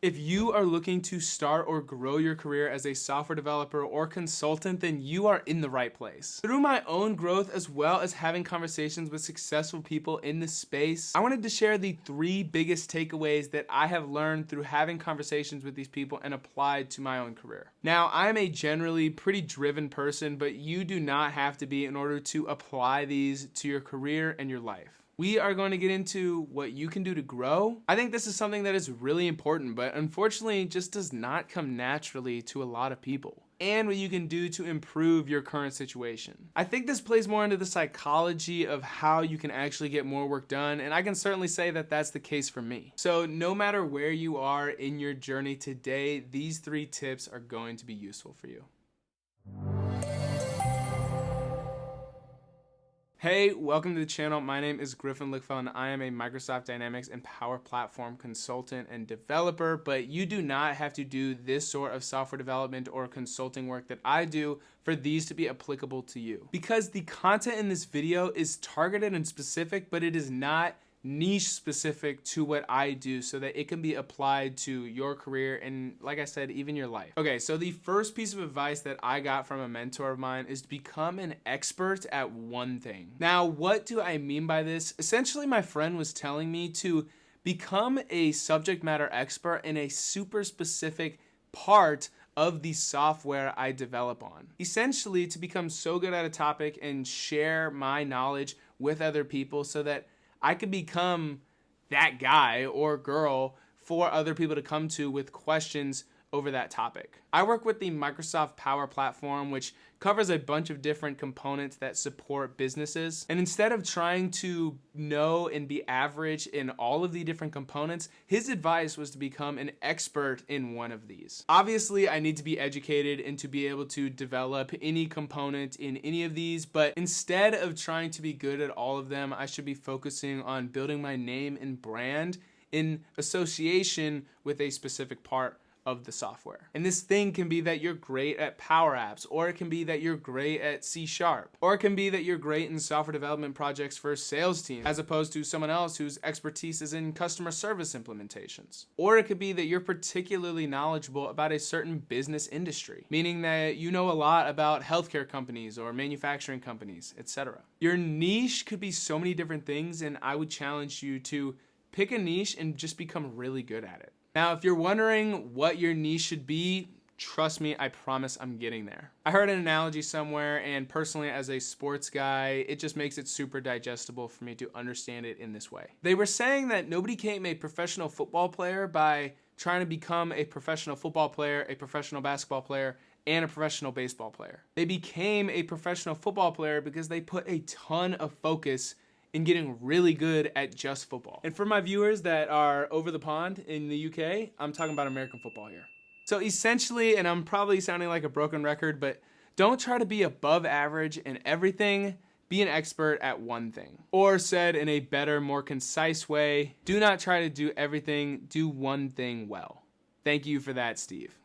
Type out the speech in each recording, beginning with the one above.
If you are looking to start or grow your career as a software developer or consultant, then you are in the right place. Through my own growth, as well as having conversations with successful people in this space, I wanted to share the 3 biggest takeaways that I have learned through having conversations with these people and applied to my own career. Now, I'm a generally pretty driven person, but you do not have to be in order to apply these to your career and your life. We are going to get into what you can do to grow. I think this is something that is really important, but unfortunately just does not come naturally to a lot of people. And what you can do to improve your current situation. I think this plays more into the psychology of how you can actually get more work done, and I can certainly say that that's the case for me. So no matter where you are in your journey today, these 3 tips are going to be useful for you. Hey, welcome to the channel. My name is Griffin Lickfeld and I am a Microsoft Dynamics and Power Platform consultant and developer, but you do not have to do this sort of software development or consulting work that I do for these to be applicable to you. Because the content in this video is targeted and specific, but it is not niche specific to what I do so that it can be applied to your career and, like I said, even your life. Okay, so the first piece of advice that I got from a mentor of mine is to become an expert at one thing. Now, what do I mean by this? Essentially, my friend was telling me to become a subject matter expert in a super specific part of the software I develop on. Essentially, to become so good at a topic and share my knowledge with other people so that I could become that guy or girl for other people to come to with questions over that topic. I work with the Microsoft Power Platform, which covers a bunch of different components that support businesses. And instead of trying to know and be average in all of the different components, his advice was to become an expert in one of these. Obviously, I need to be educated and to be able to develop any component in any of these, but instead of trying to be good at all of them, I should be focusing on building my name and brand in association with a specific part of the software. And this thing can be that you're great at Power Apps, or it can be that you're great at C#, or it can be that you're great in software development projects for sales teams, as opposed to someone else whose expertise is in customer service implementations. Or it could be that you're particularly knowledgeable about a certain business industry, meaning that you know a lot about healthcare companies or manufacturing companies, etc. Your niche could be so many different things, and I would challenge you to pick a niche and just become really good at it. Now, if you're wondering what your niche should be, trust me, I promise I'm getting there. I heard an analogy somewhere, and personally as a sports guy, it just makes it super digestible for me to understand it in this way. They were saying that nobody became a professional football player by trying to become a professional football player, a professional basketball player, and a professional baseball player. They became a professional football player because they put a ton of focus in getting really good at just football. And for my viewers that are over the pond in the UK, I'm talking about American football here. So essentially, and I'm probably sounding like a broken record, but don't try to be above average in everything, be an expert at one thing. Or said in a better, more concise way, do not try to do everything, do one thing well. Thank you for that, Steve.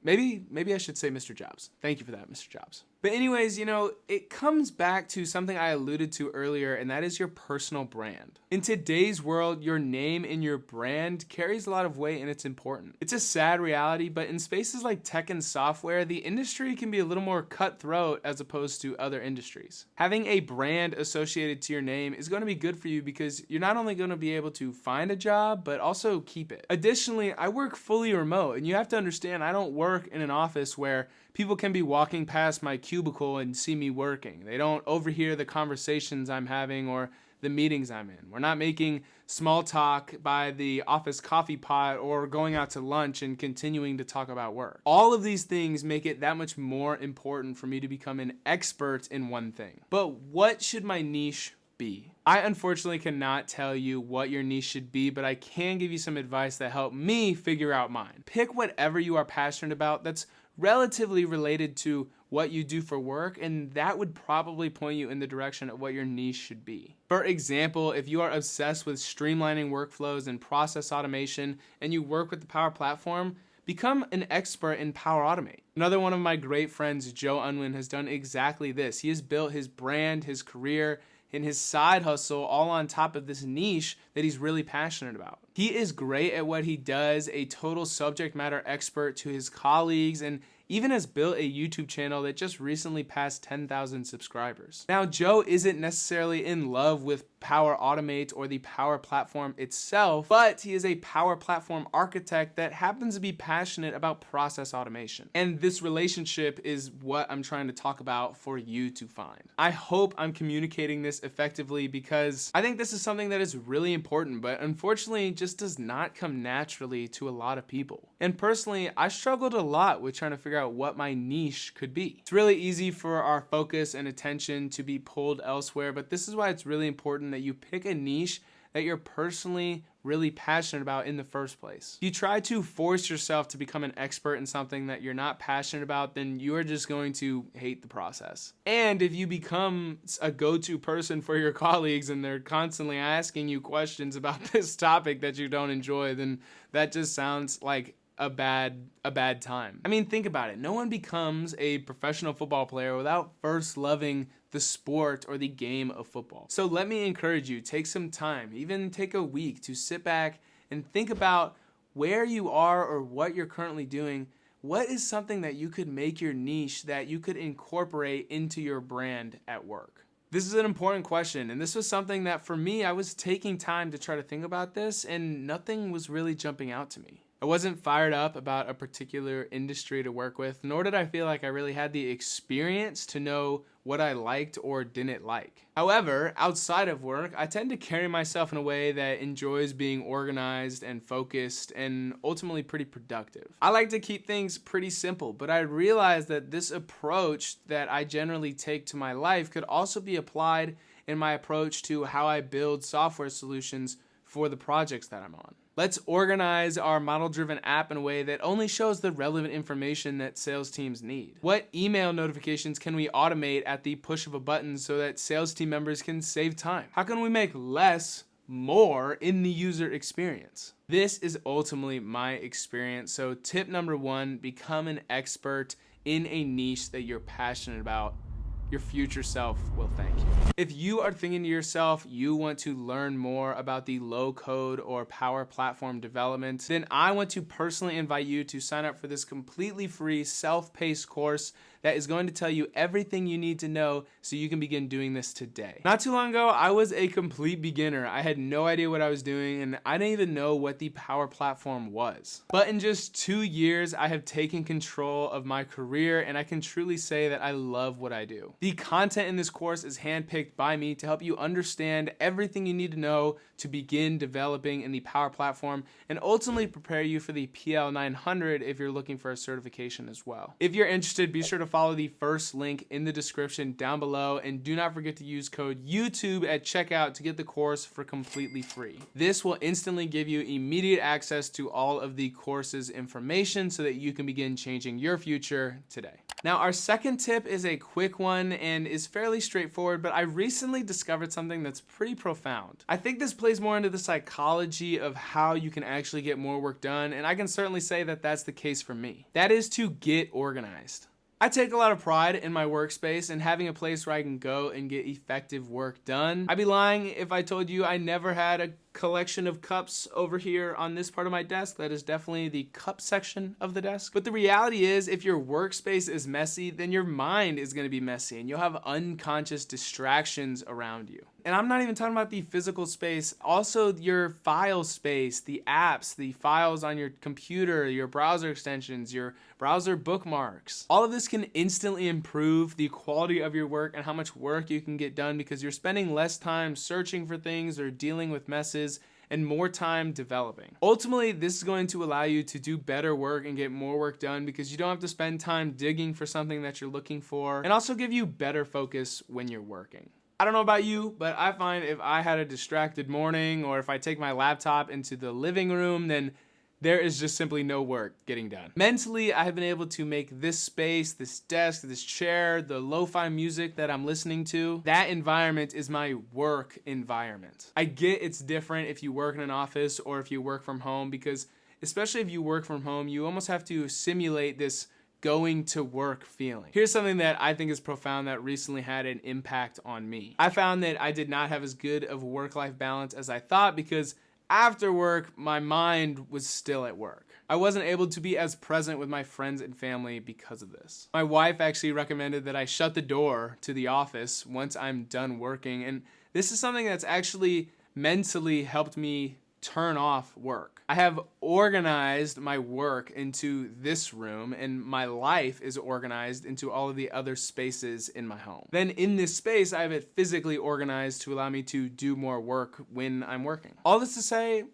Maybe I should say Mr. Jobs. Thank you for that, Mr. Jobs. But anyways, it comes back to something I alluded to earlier, and that is your personal brand. In today's world, your name and your brand carries a lot of weight and it's important. It's a sad reality, but in spaces like tech and software, the industry can be a little more cutthroat as opposed to other industries. Having a brand associated to your name is going to be good for you because you're not only going to be able to find a job, but also keep it. Additionally, I work fully remote, and you have to understand I don't work in an office where people can be walking past my cubicle and see me working. They don't overhear the conversations I'm having or the meetings I'm in. We're not making small talk by the office coffee pot or going out to lunch and continuing to talk about work. All of these things make it that much more important for me to become an expert in one thing. But what should my niche be? I unfortunately cannot tell you what your niche should be, but I can give you some advice that helped me figure out mine. Pick whatever you are passionate about that's relatively related to what you do for work, and that would probably point you in the direction of what your niche should be. For example, if you are obsessed with streamlining workflows and process automation and you work with the Power Platform, become an expert in Power Automate. Another one of my great friends, Joe Unwin, has done exactly this. He has built his brand, his career, in his side hustle, all on top of this niche that he's really passionate about. He is great at what he does, a total subject matter expert to his colleagues, and even has built a YouTube channel that just recently passed 10,000 subscribers. Now, Joe isn't necessarily in love with Power Automate or the Power Platform itself, but he is a Power Platform architect that happens to be passionate about process automation. And this relationship is what I'm trying to talk about for you to find. I hope I'm communicating this effectively because I think this is something that is really important, but unfortunately just does not come naturally to a lot of people. And personally, I struggled a lot with trying to figure out what my niche could be. It's really easy for our focus and attention to be pulled elsewhere, but this is why it's really important that you pick a niche that you're personally really passionate about in the first place. If you try to force yourself to become an expert in something that you're not passionate about, then you are just going to hate the process. And if you become a go-to person for your colleagues and they're constantly asking you questions about this topic that you don't enjoy, then that just sounds like a bad time. I mean, think about it. No one becomes a professional football player without first loving the sport or the game of football. So let me encourage you, take some time, even take a week to sit back and think about where you are or what you're currently doing. What is something that you could make your niche that you could incorporate into your brand at work? This is an important question, and this was something that for me, I was taking time to try to think about this, and nothing was really jumping out to me. I wasn't fired up about a particular industry to work with, nor did I feel like I really had the experience to know what I liked or didn't like. However, outside of work, I tend to carry myself in a way that enjoys being organized and focused and ultimately pretty productive. I like to keep things pretty simple, but I realized that this approach that I generally take to my life could also be applied in my approach to how I build software solutions for the projects that I'm on. Let's organize our model-driven app in a way that only shows the relevant information that sales teams need. What email notifications can we automate at the push of a button so that sales team members can save time? How can we make less more in the user experience? This is ultimately my experience. So tip number one, become an expert in a niche that you're passionate about. Your future self will thank you. If you are thinking to yourself, you want to learn more about the low code or Power Platform development, then I want to personally invite you to sign up for this completely free self-paced course that is going to tell you everything you need to know so you can begin doing this today. Not too long ago, I was a complete beginner. I had no idea what I was doing, and I didn't even know what the Power Platform was. But in just 2 years, I have taken control of my career, and I can truly say that I love what I do. The content in this course is handpicked by me to help you understand everything you need to know to begin developing in the Power Platform and ultimately prepare you for the PL 900 if you're looking for a certification as well. If you're interested, be sure to follow the first link in the description down below, and do not forget to use code YouTube at checkout to get the course for completely free. This will instantly give you immediate access to all of the course's information so that you can begin changing your future today. Now, our second tip is a quick one and is fairly straightforward, but I recently discovered something that's pretty profound. I think this plays more into the psychology of how you can actually get more work done, and I can certainly say that that's the case for me. That is to get organized. I take a lot of pride in my workspace and having a place where I can go and get effective work done. I'd be lying if I told you I never had a collection of cups over here on this part of my desk. That is definitely the cup section of the desk. But the reality is, if your workspace is messy, then your mind is going to be messy and you'll have unconscious distractions around you. And I'm not even talking about the physical space, also your file space, the apps, the files on your computer, your browser extensions, your browser bookmarks. All of this can instantly improve the quality of your work and how much work you can get done because you're spending less time searching for things or dealing with messes and more time developing. Ultimately, this is going to allow you to do better work and get more work done because you don't have to spend time digging for something that you're looking for, and also give you better focus when you're working. I don't know about you, but I find if I had a distracted morning or if I take my laptop into the living room, then there is just simply no work getting done. Mentally, I have been able to make this space, this desk, this chair, the lo-fi music that I'm listening to, that environment is my work environment. I get it's different if you work in an office or if you work from home because especially if you work from home, you almost have to simulate this going to work feeling. Here's something that I think is profound that recently had an impact on me. I found that I did not have as good of a work-life balance as I thought because after work, my mind was still at work. I wasn't able to be as present with my friends and family because of this. My wife actually recommended that I shut the door to the office once I'm done working, and this is something that's actually mentally helped me turn off work. I have organized my work into this room, and my life is organized into all of the other spaces in my home. Then in this space, I have it physically organized to allow me to do more work when I'm working. All this to say,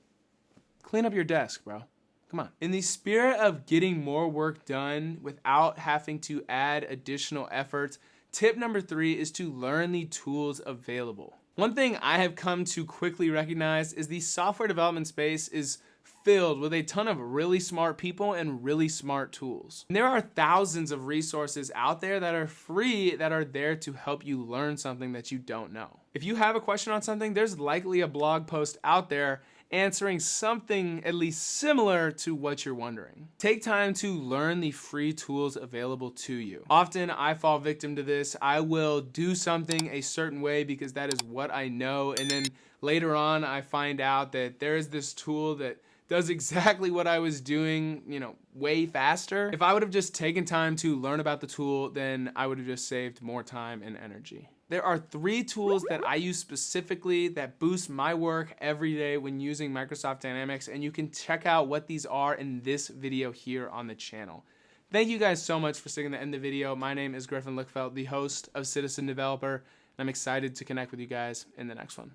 clean up your desk, bro. Come on. In the spirit of getting more work done without having to add additional efforts, tip number 3 is to learn the tools available. One thing I have come to quickly recognize is the software development space is filled with a ton of really smart people and really smart tools. And there are thousands of resources out there that are free that are there to help you learn something that you don't know. If you have a question on something, there's likely a blog post out there answering something at least similar to what you're wondering. Take time to learn the free tools available to you. Often I fall victim to this. I will do something a certain way because that is what I know, and then later on I find out that there is this tool that does exactly what I was doing, way faster. If I would have just taken time to learn about the tool, then I would have just saved more time and energy. There are 3 tools that I use specifically that boost my work every day when using Microsoft Dynamics, and you can check out what these are in this video here on the channel. Thank you guys so much for sticking to the end of the video. My name is Griffin Lickfeld, the host of Citizen Developer, and I'm excited to connect with you guys in the next one.